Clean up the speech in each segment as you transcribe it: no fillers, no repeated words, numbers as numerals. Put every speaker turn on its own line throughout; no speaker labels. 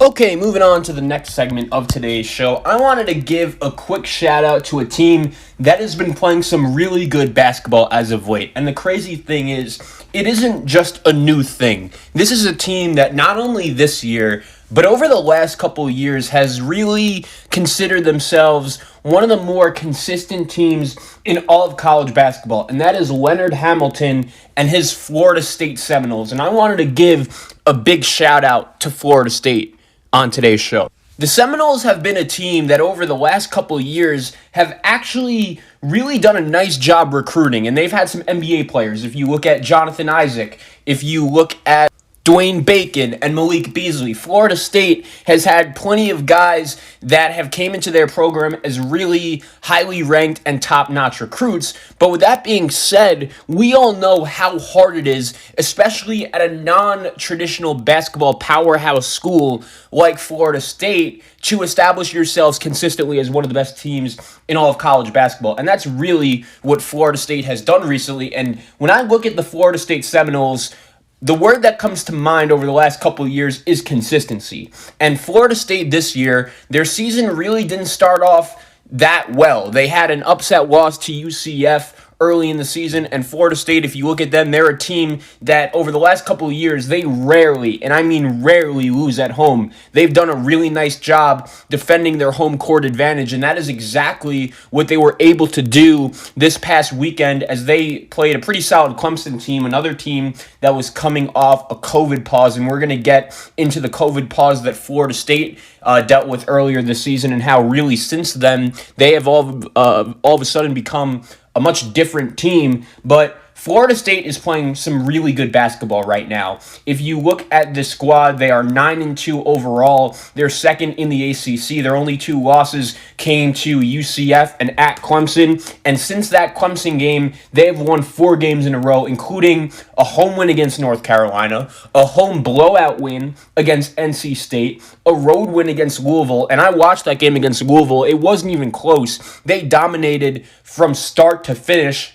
Okay, moving on to the next segment of today's show, I wanted to give a quick shout out to a team that has been playing some really good basketball as of late. And the crazy thing is, it isn't just a new thing. This is a team that not only this year, but over the last couple of years has really considered themselves one of the more consistent teams in all of college basketball, and that is Leonard Hamilton and his Florida State Seminoles. And I wanted to give a big shout out to Florida State on today's show. The Seminoles have been a team that over the last couple of years have actually really done a nice job recruiting, and they've had some NBA players. If you look at Jonathan Isaac, if you look at Dwayne Bacon and Malik Beasley, Florida State has had plenty of guys that have came into their program as really highly ranked and top-notch recruits. But with that being said, we all know how hard it is, especially at a non-traditional basketball powerhouse school like Florida State, to establish yourselves consistently as one of the best teams in all of college basketball. And that's really what Florida State has done recently. And when I look at the Florida State Seminoles, the word that comes to mind over the last couple of years is consistency. And Florida State this year, their season really didn't start off that well. They had an upset loss to UCF early in the season, and Florida State, if you look at them, they're a team that over the last couple of years, they rarely, and I mean rarely, lose at home. They've done a really nice job defending their home court advantage, and that is exactly what they were able to do this past weekend as they played a pretty solid Clemson team, another team that was coming off a COVID pause, and we're going to get into the COVID pause that Florida State dealt with earlier this season and how really since then they have all of a sudden become a much different team. But Florida State is playing some really good basketball right now. If you look at the squad, they are 9-2 overall. They're second in the ACC. Their only two losses came to UCF and at Clemson. And since that Clemson game, they have won 4 games in a row, including a home win against North Carolina, a home blowout win against NC State, a road win against Louisville. And I watched that game against Louisville. It wasn't even close. They dominated from start to finish.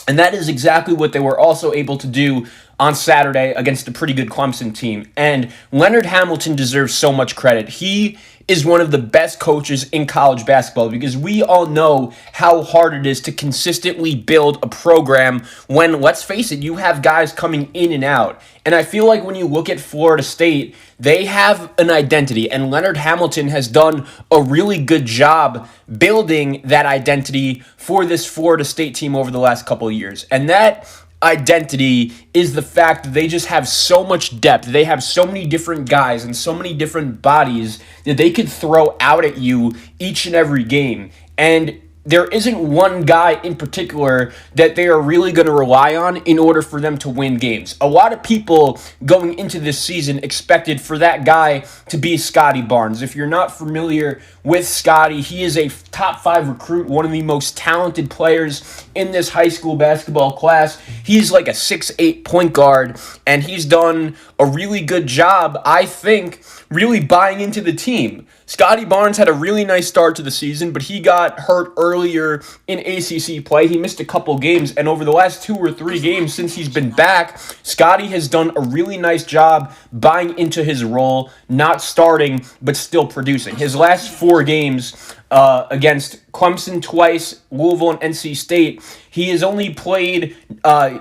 And that is exactly what they were also able to do on Saturday against a pretty good Clemson team. And Leonard Hamilton deserves so much credit. He is one of the best coaches in college basketball because we all know how hard it is to consistently build a program when, let's face it, you have guys coming in and out. And I feel like when you look at Florida State, they have an identity, and Leonard Hamilton has done a really good job building that identity for this Florida State team over the last couple of years. And that identity is the fact that they just have so much depth. They have so many different guys and so many different bodies that they could throw out at you each and every game. And there isn't one guy in particular that they are really going to rely on in order for them to win games. A lot of people going into this season expected for that guy to be Scotty Barnes. If you're not familiar with Scotty, he is a top 5 recruit, one of the most talented players in this high school basketball class. He's like a 6'8" point guard, and he's done a really good job, I think, really buying into the team. Scotty Barnes had a really nice start to the season, but he got hurt earlier in ACC play. He missed a couple games, and over the last 2 or 3 games since he's been back, Scotty has done a really nice job buying into his role, not starting, but still producing. His last 4 games against Clemson twice, Louisville, and NC State, he has only played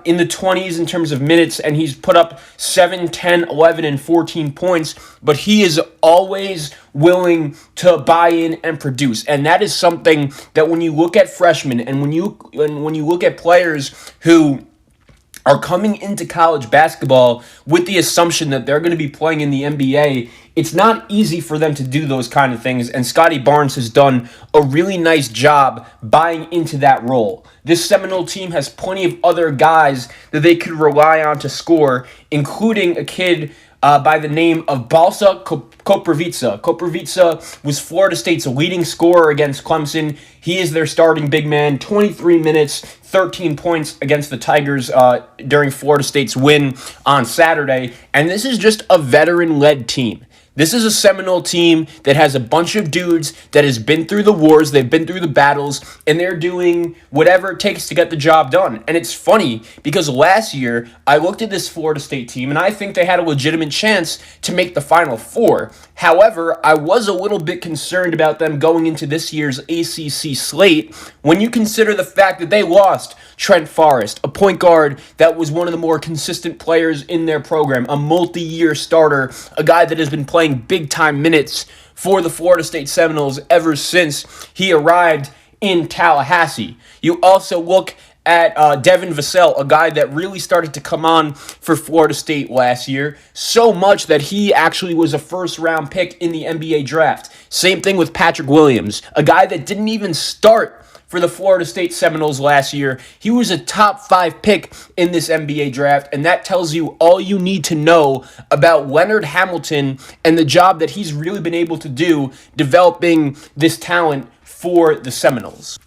in the 20s in terms of minutes, and he's put up 7, 10, 11, and 14 points, but he is always willing to buy in and produce. And that is something that when you look at freshmen and when you look at players who are coming into college basketball with the assumption that they're going to be playing in the NBA, it's not easy for them to do those kind of things, and Scotty Barnes has done a really nice job buying into that role. This Seminole team has plenty of other guys that they could rely on to score, including a kid by the name of Balsa Koprivica. Koprivica was Florida State's leading scorer against Clemson. He is their starting big man, 23 minutes, 13 points against the Tigers during Florida State's win on Saturday. And this is just a veteran-led team. This is a Seminole team that has a bunch of dudes that has been through the wars, they've been through the battles, and they're doing whatever it takes to get the job done. And it's funny because last year I looked at this Florida State team and I think they had a legitimate chance to make the Final Four. However, I was a little bit concerned about them going into this year's ACC slate when you consider the fact that they lost Trent Forrest, a point guard that was one of the more consistent players in their program, a multi-year starter, a guy that has been playing big-time minutes for the Florida State Seminoles ever since he arrived in Tallahassee. You also look at Devin Vassell, a guy that really started to come on for Florida State last year, so much that he actually was a first-round pick in the NBA draft. Same thing with Patrick Williams, a guy that didn't even start for the Florida State Seminoles last year. He was a top 5 pick in this NBA draft, and that tells you all you need to know about Leonard Hamilton and the job that he's really been able to do developing this talent for the Seminoles.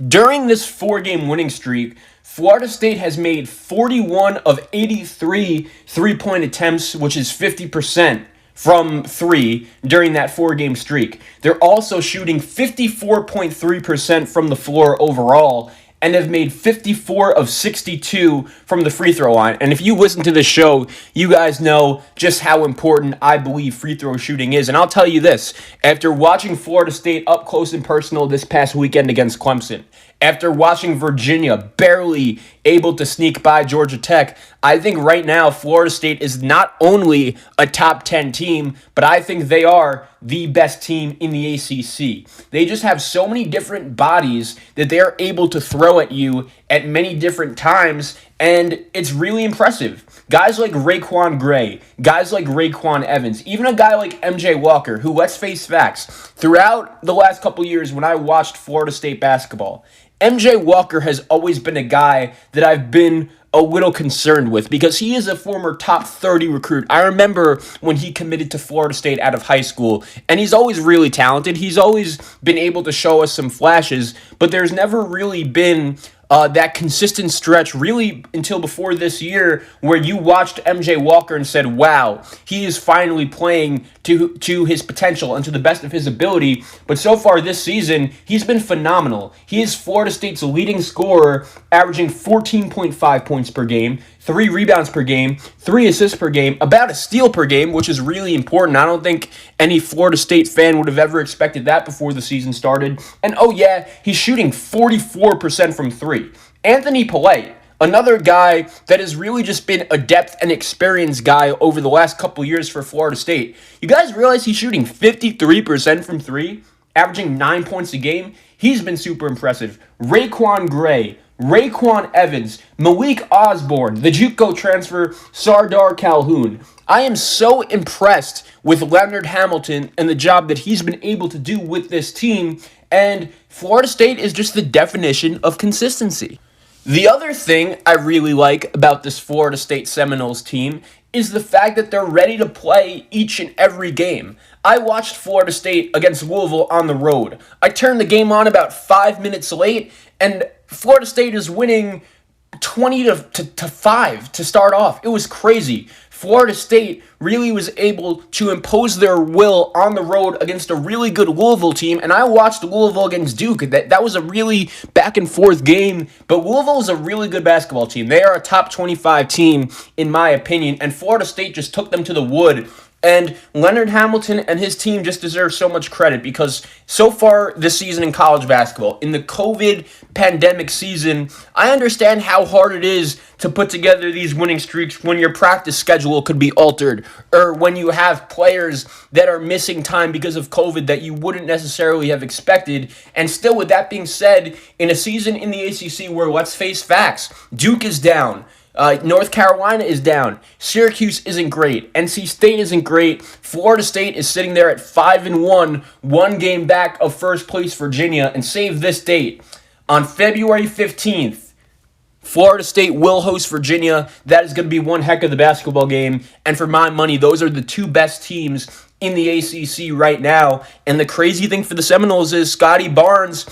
During this 4-game winning streak, Florida State has made 41 of 83 three-point attempts, which is 50%. From 3 during that 4-game streak. They're also shooting 54.3% from the floor overall and have made 54 of 62 from the free throw line. And if you listen to this show, you guys know just how important I believe free throw shooting is. And I'll tell you this, after watching Florida State up close and personal this past weekend against Clemson, after watching Virginia barely able to sneak by Georgia Tech, I think right now Florida State is not only a top 10 team, but I think they are the best team in the ACC. They just have so many different bodies that they're able to throw at you at many different times, and it's really impressive. Guys like Raekwon Gray, guys like Raekwon Evans, even a guy like MJ Walker, who, let's face facts, throughout the last couple years when I watched Florida State basketball, MJ Walker has always been a guy that I've been a little concerned with because he is a former top 30 recruit. I remember when he committed to Florida State out of high school, and he's always really talented. He's always been able to show us some flashes, but there's never really been that consistent stretch really until before this year where you watched MJ Walker and said, wow, he is finally playing to his potential and to the best of his ability. But so far this season, he's been phenomenal. He is Florida State's leading scorer, averaging 14.5 points per game, 3 rebounds per game, 3 assists per game, about a steal per game, which is really important. I don't think any Florida State fan would have ever expected that before the season started. And oh yeah, he's shooting 44% from 3. Anthony Polite, another guy that has really just been a depth and experience guy over the last couple years for Florida State. You guys realize he's shooting 53% from 3, averaging 9 points a game? He's been super impressive. Raekwon Gray, Raekwon Evans, Malik Osborne, the JUCO transfer, Sardar Calhoun. I am so impressed with Leonard Hamilton and the job that he's been able to do with this team, and Florida State is just the definition of consistency. The other thing I really like about this Florida State Seminoles team is the fact that they're ready to play each and every game. I watched Florida State against Louisville on the road. I turned the game on about 5 minutes late, and Florida State is winning 20 to 5 to start off. It was crazy. Florida State really was able to impose their will on the road against a really good Louisville team, and I watched Louisville against Duke. That was a really back and forth game, but Louisville is a really good basketball team. They are a top 25 team, in my opinion, and Florida State just took them to the wood. And Leonard Hamilton and his team just deserve so much credit because so far this season in college basketball, in the COVID pandemic season, I understand how hard it is to put together these winning streaks when your practice schedule could be altered or when you have players that are missing time because of COVID that you wouldn't necessarily have expected. And still, with that being said, in a season in the ACC where, let's face facts, Duke is down, North Carolina is down. Syracuse isn't great. NC State isn't great. Florida State is sitting there at 5-1, 1 game back of first place Virginia. And save this date. On February 15th, Florida State will host Virginia. That is going to be one heck of the basketball game. And for my money, those are the 2 best teams in the ACC right now. And the crazy thing for the Seminoles is Scotty Barnes,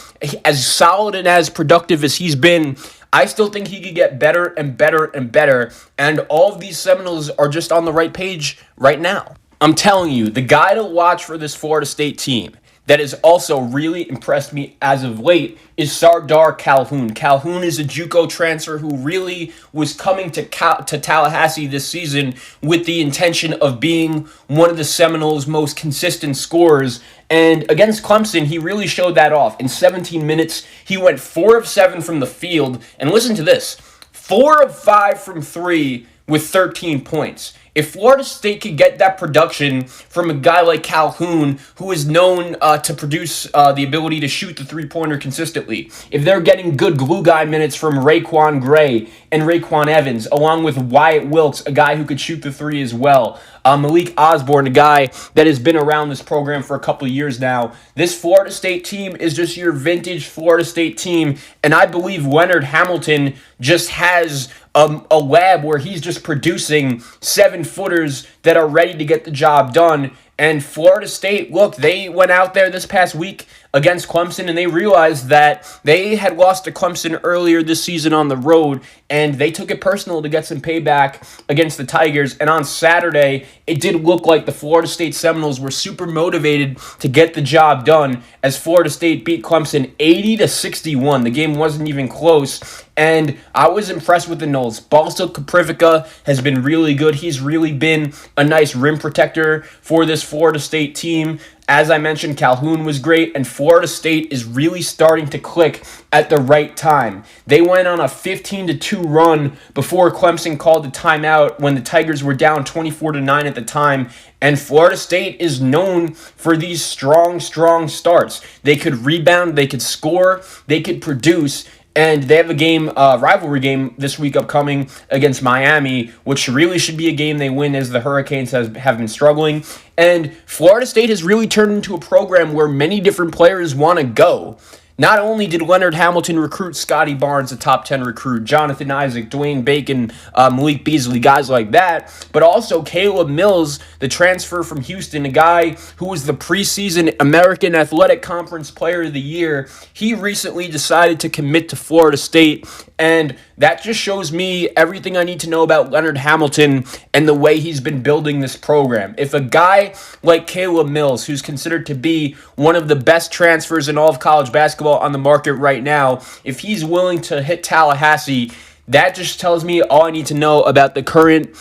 as solid and as productive as he's been, I still think he could get better and better and better, and all of these Seminoles are just on the right page right now. I'm telling you, the guy to watch for this Florida State team that has also really impressed me as of late is Sardar Calhoun. Calhoun is a JUCO transfer who really was coming to Tallahassee this season with the intention of being one of the Seminoles' most consistent scorers. And against Clemson, he really showed that off. In 17 minutes, he went 4 of 7 from the field. And listen to this, 4 of 5 from 3 with 13 points. If Florida State could get that production from a guy like Calhoun, who is known to produce the ability to shoot the three-pointer consistently, if they're getting good glue guy minutes from Raekwon Gray and Raekwon Evans, along with Wyatt Wilkes, a guy who could shoot the three as well, Malik Osborne, a guy that has been around this program for a couple of years now, this Florida State team is just your vintage Florida State team, and I believe Leonard Hamilton just has a lab where he's just producing 7-footers that are ready to get the job done. And Florida State, look, they went out there this past week against Clemson, and they realized that they had lost to Clemson earlier this season on the road, and they took it personal to get some payback against the Tigers. And on Saturday, it did look like the Florida State Seminoles were super motivated to get the job done as Florida State beat Clemson 80-61. The game wasn't even close, and I was impressed with the Noles. Balsa Koprivica has been really good. He's really been a nice rim protector for this Florida State team. As I mentioned, Calhoun was great, and Florida State is really starting to click at the right time. They went on a 15-2 run before Clemson called the timeout when the Tigers were down 24-9 at the time, and Florida State is known for these strong starts. They could rebound, they could score, they could produce, and they have a rivalry game this week upcoming against Miami, which really should be a game they win as the Hurricanes have been struggling. And Florida State has really turned into a program where many different players want to go. Not only did Leonard Hamilton recruit Scotty Barnes, a top 10 recruit, Jonathan Isaac, Dwayne Bacon, Malik Beasley, guys like that, but also Caleb Mills, the transfer from Houston, a guy who was the preseason American Athletic Conference Player of the Year. He recently decided to commit to Florida State, and that just shows me everything I need to know about Leonard Hamilton and the way he's been building this program. If a guy like Caleb Mills, who's considered to be one of the best transfers in all of college basketball on the market right now, if he's willing to hit Tallahassee, that just tells me all I need to know about the current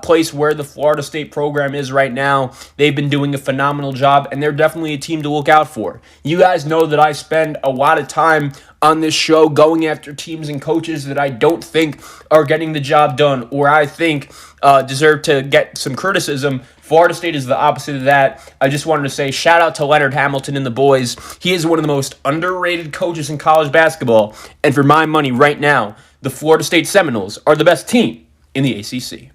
place where the Florida State program is right now. They've been doing a phenomenal job, and they're definitely a team to look out for. You guys know that I spend a lot of time on this show going after teams and coaches that I don't think are getting the job done or I think deserve to get some criticism. Florida State is the opposite of that. I just wanted to say shout out to Leonard Hamilton and the boys. He is one of the most underrated coaches in college basketball. And for my money right now, the Florida State Seminoles are the best team in the ACC.